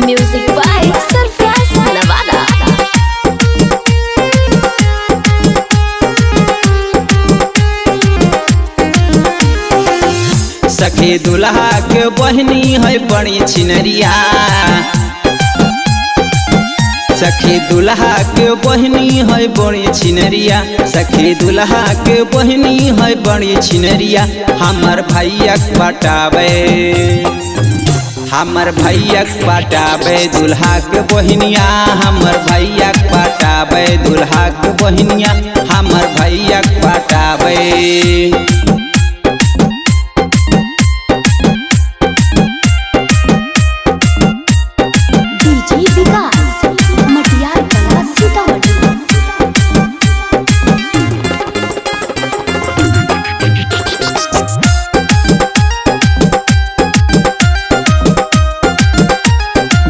Music by Surfraz Navada. सखी दुल्हा के बहनी है बड़ी छिनरिया। सखी दुल्हा के बहनी है बड़ी छिनरिया। सखी दुल्हा के बहनी है बड़ी छिनरिया। हमर भैया पटावे, हमर भैया पटावे दुल्हा के बहनिया। हमर भैया पटावे दुल्हा के बहनिया। हमर भैया पटावे। DJ विकास मटियार कला सीतामढ़ी।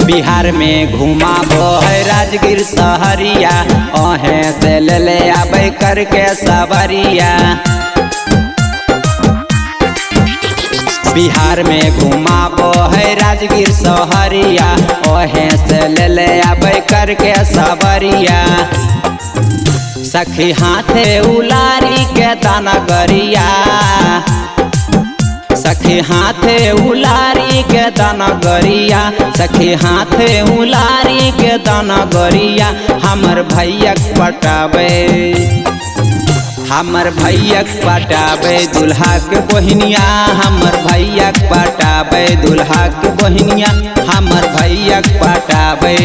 बिहार में घुमाबो है राजगीर सहरिया। अहे से ले आबे करके सवरिया। बिहार में घुमाबो है राजगीर सहरिया। ओहे से ले आबे करके सवरिया। सखी हाथे उलारी के दाना गरिया। सखी हाथे उलारी के दाना गरिया। सखी हाथे उलारी के दाना गरिया। हमर भैया पटावे, हमर भैया पटावे दुल्हा के बहनिया। हमर भैया पटावे दुल्हा के बहनिया। हमर भैया पटावे।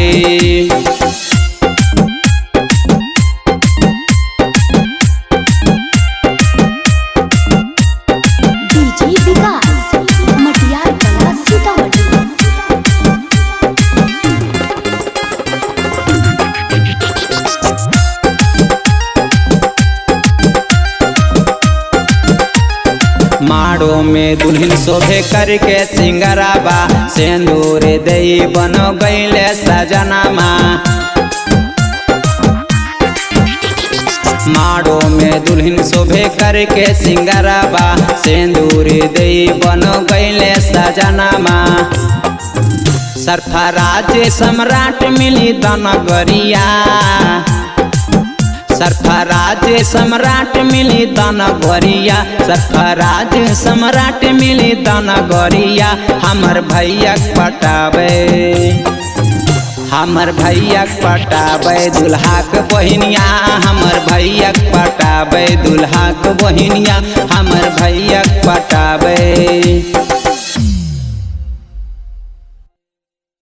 DJ विकास मटियार कला सीतामढ़ी। माड़ो में दुल्हन शोभे करके सिंगराबा। सिंदूर दई बनो गईले सजनामा। माड़ो में दुल्हन शोभे करके सिंगराबा। सिंदूर दई बनो गईले सजनामा। सरफराज सम्राट मिली दनगरिया। सरफराज सम्राट मिली दनगरिया। सरफराज सम्राट मिली दनगरिया। हमर भैया पटावे, हमर भैया पटावे दुल्हा के बहनिया। हमर भैया पटावे दुल्हा के बहनिया। हमर भैया पटावे।